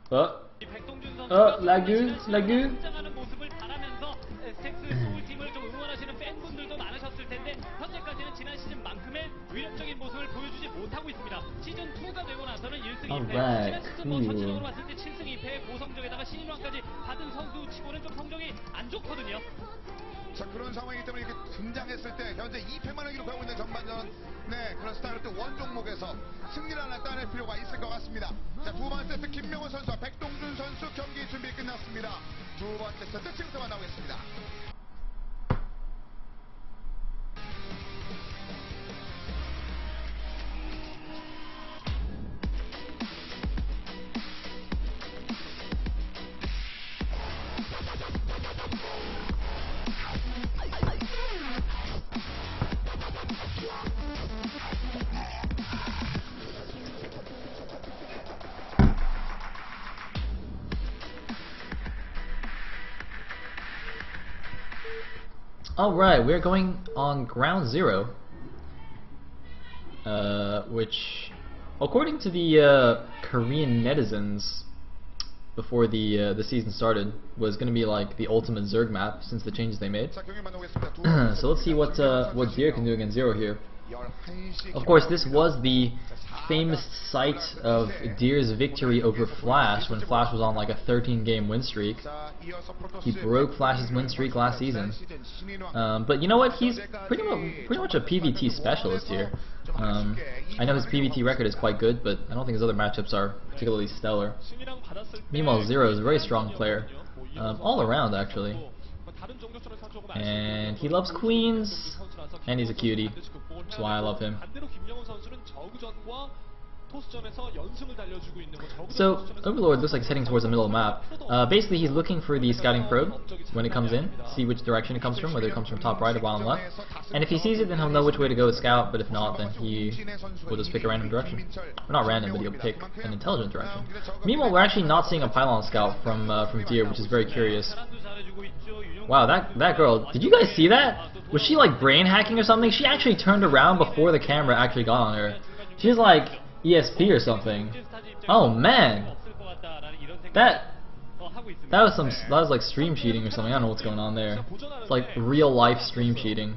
라그. 성장하는 모습을 바라면서 STX 서울팀을 좀 응원하시는 팬분들도 많으셨을 텐데 현재까지는 지난 시즌만큼의 위력적인 모습을 보여주지 못하고 있습니다. 시즌 2가 되고 나서는 1승 2패, 지난 시즌 뭐 전체적으로 봤을 때 7승 2패 고성적에다가 신인왕까지 받은 선수치고는 좀 성적이 안 좋거든요. 자, 그런 상황이기 때문에 이렇게 등장했을 때 현재 2패만을 기록하고 있는 전반전, 네, 그런 스타일트 원 종목에서 승리를 하나 따낼 필요가 있을 것 같습니다. 자, 두 번째 세트 김명훈 선수와 백동준 선수 경기 준비 끝났습니다. 두 번째 세트 지금부터 만나보겠습니다. Alright, we're going on ground zero, which, according to the Korean netizens, before the season started, was going to be like the ultimate Zerg map since the changes they made. So let's see what Deer can do against Zero here. Of course, this was the famous site of Deer's victory over Flash when Flash was on like a 13-game win streak. He broke Flash's win streak last season. But you know what? He's pretty much a PvT specialist here. I know his PvT record is quite good, but I don't think his other matchups are particularly stellar. Meanwhile, Zero is a very strong player, all around actually. And he loves queens, and he's a cutie. That's why I love him. So, Overlord looks like he's heading towards the middle of the map. Basically, he's looking for the scouting probe when it comes in, see which direction it comes from, whether it comes from top right or bottom left. And if he sees it, then he'll know which way to go with scout, but if not, then he will just pick a random direction. Or not random, but he'll pick an intelligent direction. Meanwhile, we're actually not seeing a pylon scout from Deer, which is very curious. Wow, that girl, did you guys see that? Was she like brain hacking or something? She actually turned around before the camera actually got on her. She was like ESP or something. Oh man, that was like stream cheating or something. I don't know what's going on there. It's like real life stream cheating.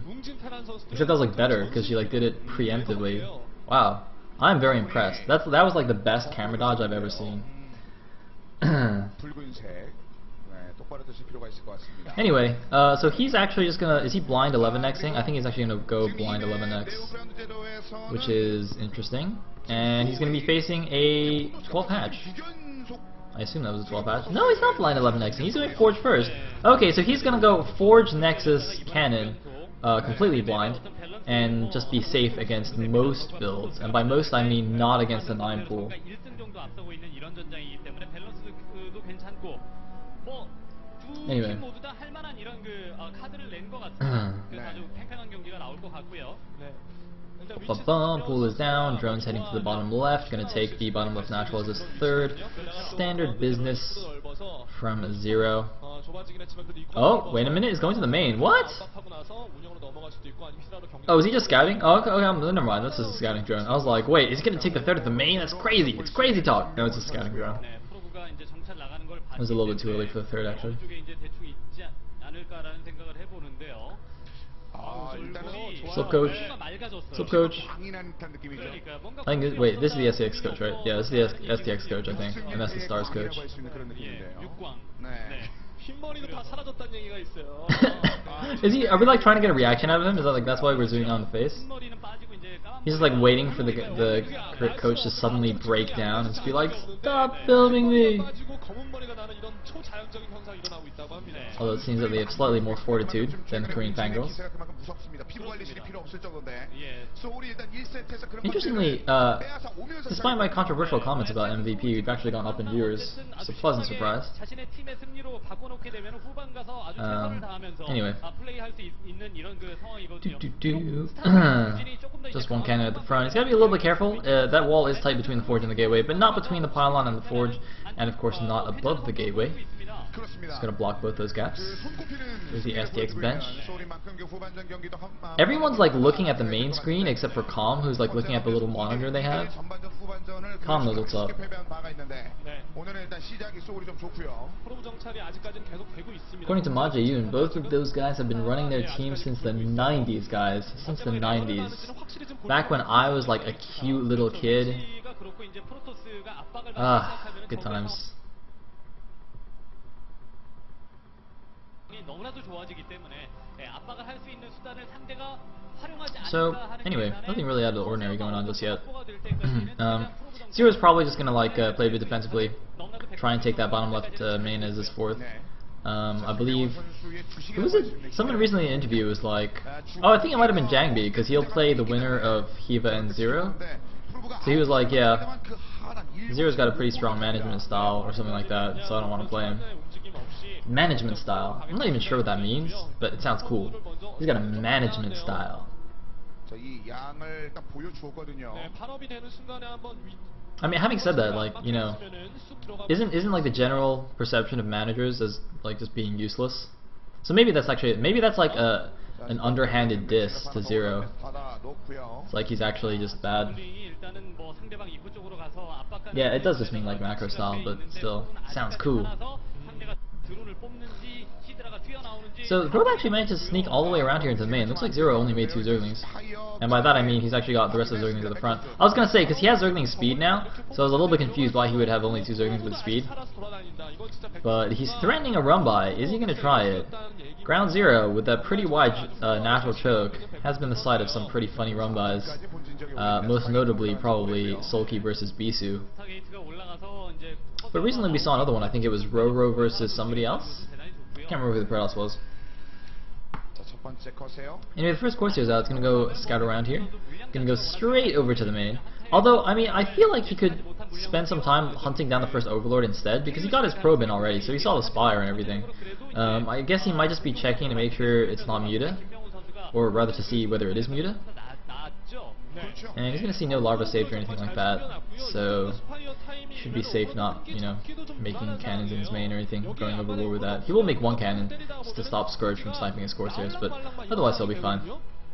Except that was like better because she like did it preemptively. Wow, I'm very impressed. That was like the best camera dodge I've ever seen. Anyway, so he's actually just gonna, is he blind 11xing? I think he's actually gonna go blind 11x, which is interesting. And he's gonna be facing a 12 hatch. I assume that was a 12 hatch. No, he's not blind 11xing. He's doing Forge first. Okay, so he's gonna go Forge Nexus Cannon, completely blind, and just be safe against most builds. And by most, I mean not against the 9 pool. Anyway. Pool is down, drone's heading to the bottom left, gonna take the bottom left natural as his third. Standard business from Zero. Oh, wait a minute, he's going to the main. What? Oh, is he just scouting? Oh, okay, never mind, that's just a scouting drone. I was like, wait, is he gonna take the third at the main? That's crazy, it's crazy talk. No, it's a scouting drone. It was a little bit too early for the third, actually. What's up, coach? What's up, coach? I think wait, this is the STX coach, right? Yeah, this is the STX coach, I think, and that's the Stars coach. Is he? Are we like trying to get a reaction out of him? Is that like that's why we're zooming on the face? He's just like waiting for the coach to suddenly break down and just be like, "Stop filming me!" Although it seems that they have slightly more fortitude than the Korean fangirls. Interestingly, despite my controversial comments about MVP, we've actually gone up in viewers. It's a pleasant surprise. Anyway. Just one cannon at the front. He's got to be a little bit careful. That wall is tight between the forge and the gateway, but not between the pylon and the forge, and of course not above the gateway. 그렇습니다. Just gonna block both those gaps. 그 손꼽히는 There's the STX bench. 소리만큼 그 후반전 경기도 Everyone's like looking at the main screen except for Calm, who's like looking at the little monitor they have. 전반전 후반전을 Calm knows what's up. 패배한 바가 있는데 네. 오늘은 일단 시작이 소울이 좀 좋고요. 프로브 정찰이 아직까지는 계속 되고 있습니다. According to Ma Jae-yoon, both of those guys have been running their team since the 90s, guys. Since the 90s. Back when I was like a cute little kid. Ah, good times. So, anyway, nothing really out of the ordinary going on just yet. Zero's probably just gonna like play a bit defensively, try and take that bottom left main as his fourth. I believe, who was it? Someone recently in an interview was like, oh, I think it might have been Jangbi, because he'll play the winner of Hiva and Zero. So he was like, yeah, Zero's got a pretty strong management style or something like that, so I don't want to play him. Management style. I'm not even sure what that means, but it sounds cool. He's got a management style. I mean, having said that, like, you know, isn't like the general perception of managers as like just being useless? So maybe that's actually like an underhanded diss to Zero. It's like he's actually just bad. Yeah, it does just mean like macro style, but still sounds cool. So the probe actually managed to sneak all the way around here into the main. Looks like Zero only made 2 Zerglings. And by that I mean he's actually got the rest of the Zerglings at the front. I was gonna say, because he has Zergling speed now, so I was a little bit confused why he would have only 2 Zerglings with speed. But he's threatening a run by. Is he gonna try it? Ground Zero, with that pretty wide natural choke, has been the site of some pretty funny run bys. Most notably, probably Sulky versus Bisu. But recently we saw another one. I think it was Roro versus somebody else. I can't remember who the else was. Anyway, the first course here is out. It's gonna go scout around here. Gonna go straight over to the main. Although, I mean, I feel like he could spend some time hunting down the first Overlord instead, because he got his probe in already, so he saw the Spire and everything. I guess he might just be checking to make sure it's not Muta, or rather to see whether it is Muta. And he's gonna see no larva saved or anything like that, so he should be safe not, you know, making cannons in his main or anything, going overboard with that. He will make 1 cannon just to stop Scourge from sniping his Corsairs, but otherwise he'll be fine.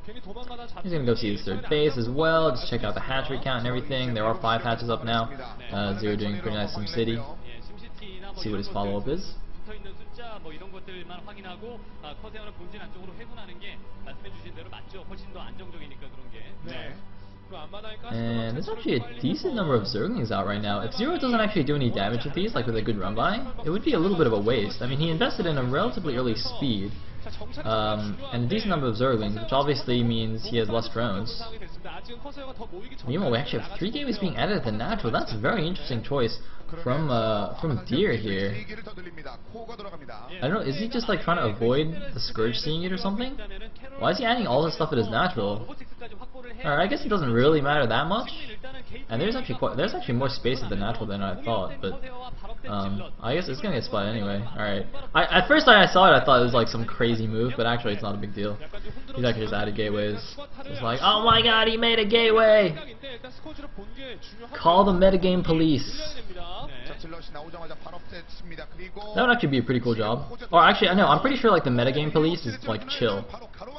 He's gonna go see his 3rd base as well, just check out the hatchery count and everything. There are 5 hatches up now. Zero doing pretty nice in City. See what his follow-up is. And there's actually a decent number of Zerglings out right now. If Zero doesn't actually do any damage with these, like with a good run by, it would be a little bit of a waste. I mean, he invested in a relatively early speed, and a decent number of Zerglings, which obviously means he has less drones. Meanwhile, we actually have 3 gateways being added at the natural. That's a very interesting choice from Deer here. I don't know, is he just like trying to avoid the Scourge seeing it or something? Why is he adding all this stuff at his natural? Alright, I guess it doesn't really matter that much. And there's actually more space at the natural than I thought, but I guess it's gonna get spotted anyway. Alright. At first I saw it, I thought it was like some crazy move, but actually it's not a big deal. He's actually just added gateways. It's like, oh my god, he made a gateway! Call the metagame police. That would actually be a pretty cool job. Or actually, no, I'm pretty sure like the metagame police is like chill.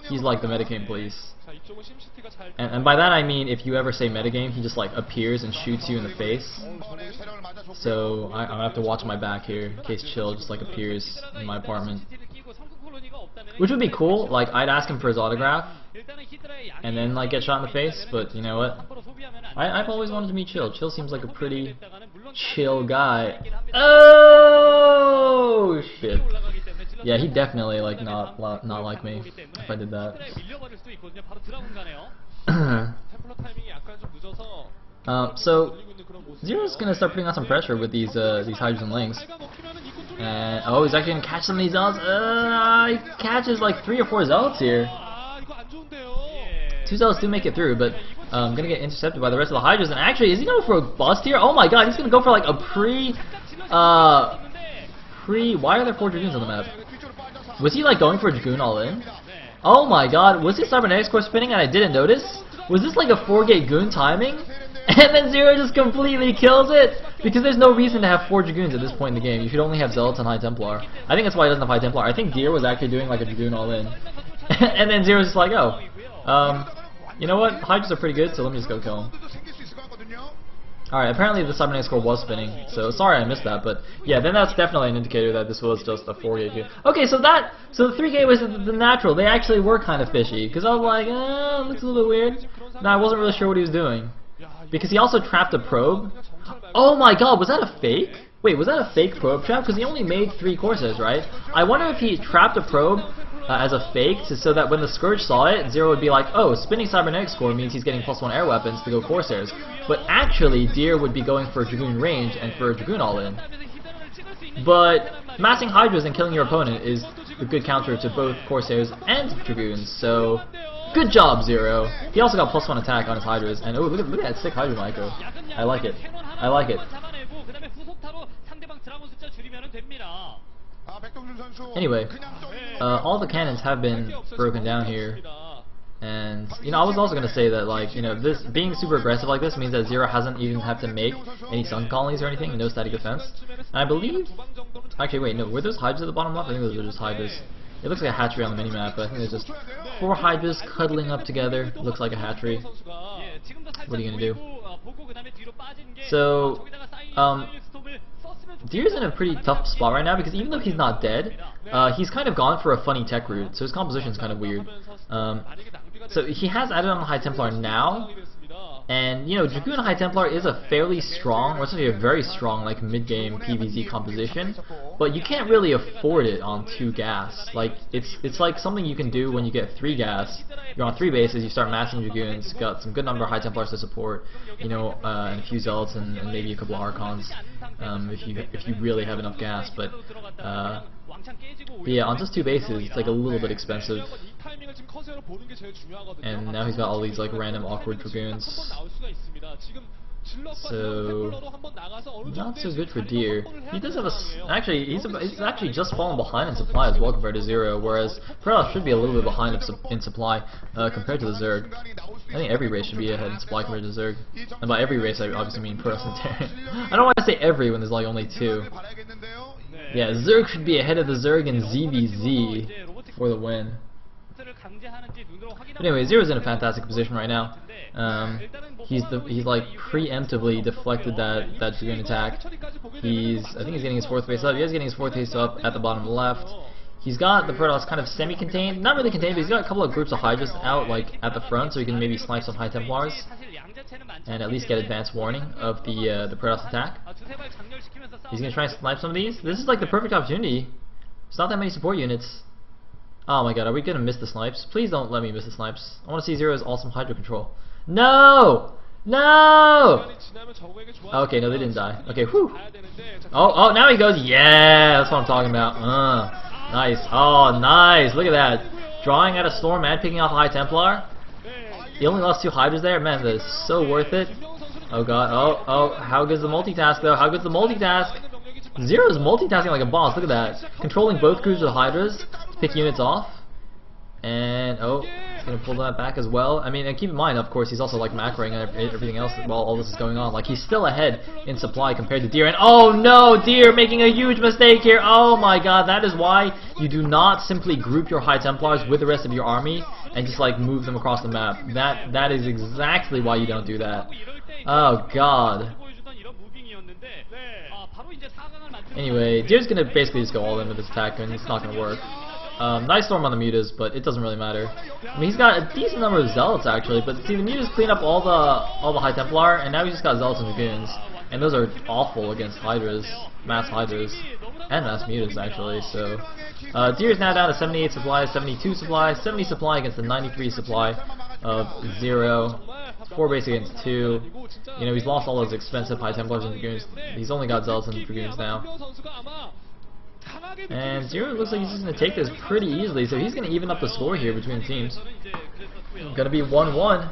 He's like the metagame police. And by that I mean if you ever say metagame, he just like appears and shoots you in the face. So I'm gonna have to watch my back here in case Chill just like appears in my apartment. Which would be cool, like I'd ask him for his autograph and then like get shot in the face, but you know what? I've always wanted to meet Chill. Chill seems like a pretty chill guy. Oh shit. Yeah, he definitely like not like me if I did that. So Zero's gonna start putting on some pressure with these Hydrogen Lings. And oh, he's actually gonna catch some of these Zealots. He catches like 3 or 4 Zealots here. 2 Zealots do make it through, but gonna get intercepted by the rest of the Hydras. And actually, is he going for a bust here? Oh my god, he's gonna go for like a why are there 4 Dragoons on the map? Was he like going for a Dragoon all in? Oh my god, was his Cybernetics core spinning and I didn't notice? Was this like a 4-gate goon timing? And then Zero just completely kills it! Because there's no reason to have 4 Dragoons at this point in the game. You should only have Zealots and High Templar. I think that's why he doesn't have High Templar. I think Deer was actually doing like a Dragoon all-in. And then Zero's just like, oh, you know what? Hydras are pretty good, so let me just go kill him. Alright, apparently the Cybernetic score was spinning, so sorry I missed that, but yeah, then that's definitely an indicator that this was just a 4 gate. Okay, so the 3 gate was the natural. They actually were kind of fishy, because I was like, it looks a little bit weird. No, I wasn't really sure what he was doing. Because he also trapped a probe. Oh my god, was that a fake? Wait, was that a fake probe trap? Because he only made 3 Corsairs, right? I wonder if he trapped a probe as a fake, so that when the Scourge saw it, Zero would be like, oh, spinning Cybernetic score means he's getting +1 air weapons to go Corsairs. But actually, Deer would be going for Dragoon range and for a Dragoon all-in. But massing Hydras and killing your opponent is a good counter to both Corsairs and Dragoons, so good job, Zero. He also got +1 attack on his Hydras, and oh, look at that sick Hydra Micro. I like it. I like it. Anyway, all the cannons have been broken down here, and you know, I was also gonna say that, like, you know, this being super aggressive like this means that Zero hasn't even had to make any sun colonies or anything, no static defense. And I believe, actually, wait, no, were those Hydras at the bottom left? I think those were just Hydras. It looks like a hatchery on the minimap, but I think there's just 4 Hydras cuddling up together. Looks like a hatchery. What are you gonna do? So, Deer's in a pretty tough spot right now because even though he's not dead, he's kind of gone for a funny tech route, so his composition's kind of weird. So he has added on the High Templar now, and you know, Dragoon High Templar is a fairly strong, or essentially a very strong, like mid-game PvZ composition, but you can't really afford it on 2 gas. Like it's like something you can do when you get 3 gas. You're on 3 bases, you start massing Dragoons, got some good number of High Templars to support, you know, and a few Zealots and maybe a couple of Archons, if you really have enough gas. But yeah, on just 2 bases, it's like a little bit expensive. And now he's got all these like random awkward Dragoons. So not so good for Deer. He does have a actually he's actually just fallen behind in supply as well compared to Zero, whereas Protoss should be a little bit behind in supply compared to the Zerg. I think every race should be ahead in supply compared to Zerg. And by every race I obviously mean Protoss and Terran. I don't want to say every when there's like only 2. Yeah, Zerg should be ahead of the Zerg in ZVZ for the win. But anyway, Zero's in a fantastic position right now. He's like preemptively deflected that Dragoon attack. I think he's getting his 4th base up. He is getting his 4th base up at the bottom left. He's got the Protoss kind of semi-contained, not really contained, but he's got a couple of groups of Hydras out like at the front, so he can maybe snipe some High Templars and at least get advance warning of the Protoss attack. He's gonna try and snipe some of these. This is like the perfect opportunity. There's not that many support units. Oh my god, are we gonna miss the snipes? Please don't let me miss the snipes. I want to see Zero's awesome Hydra control. No! No! Okay, no, they didn't die. Okay, whew. Oh, now he goes. Yeah, that's what I'm talking about. Nice. Oh, nice. Look at that. Drawing out a Storm and picking off a High Templar. He only lost 2 Hydras there. Man, that is so worth it. Oh god. Oh, how good's the multitask though? How good's the multitask? Zero's multitasking like a boss. Look at that. Controlling both crews with Hydras to pick units off. And oh, he's gonna pull that back as well. I mean, and keep in mind, of course, he's also like macroing and everything else while all this is going on. Like, he's still ahead in supply compared to Deer. And oh no, Deer making a huge mistake here. Oh my god, that is why you do not simply group your High Templars with the rest of your army and just like move them across the map. That is exactly why you don't do that. Oh god. Anyway, Deer's gonna basically just go all in with this attack, and it's not gonna work. Nice Storm on the Mutas, but it doesn't really matter. I mean, he's got a decent number of Zealots actually, but see, the Mutas clean up all the High Templar, and now he's just got Zealots and Dragoons, and those are awful against Hydras, mass Hydras, and mass Mutas actually. So Deer's now down to 78 supply, 72 supply, 70 supply against the 93 supply of Zero. 4 base against 2. You know, he's lost all those expensive High Templars and Dragoons. He's only got Zealots and Dragoons now. And Zero looks like he's just going to take this pretty easily, so he's going to even up the score here between the teams. It's going to be 1-1.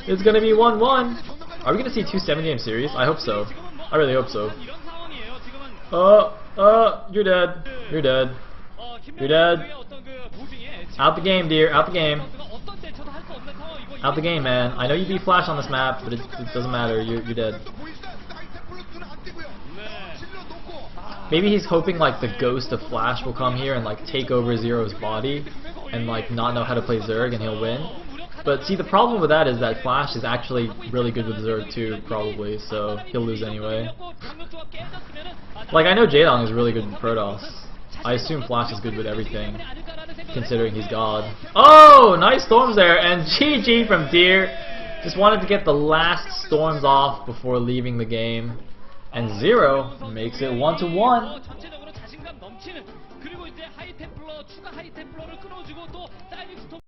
It's going to be 1-1. Are we going to see 2 7-game series? I hope so. I really hope so. You're dead. You're dead. You're dead. Out the game, Deer. Out the game. Out the game, man. I know you beat Flash on this map, but it doesn't matter. You're dead. Maybe he's hoping like the ghost of Flash will come here and like take over Zero's body and like not know how to play Zerg and he'll win. But see, the problem with that is that Flash is actually really good with Zerg too, probably, so he'll lose anyway. Like, I know Jaedong is really good with Protoss. I assume Flash is good with everything, considering he's God. Oh, nice storms there, and GG from Deer. Just wanted to get the last storms off before leaving the game. And Zero makes it 1-1. 전체적으로 자신감 넘치는 그리고 이제 하이템플러 추가 하이템플러를 끊어주고 또 사이닉 스톰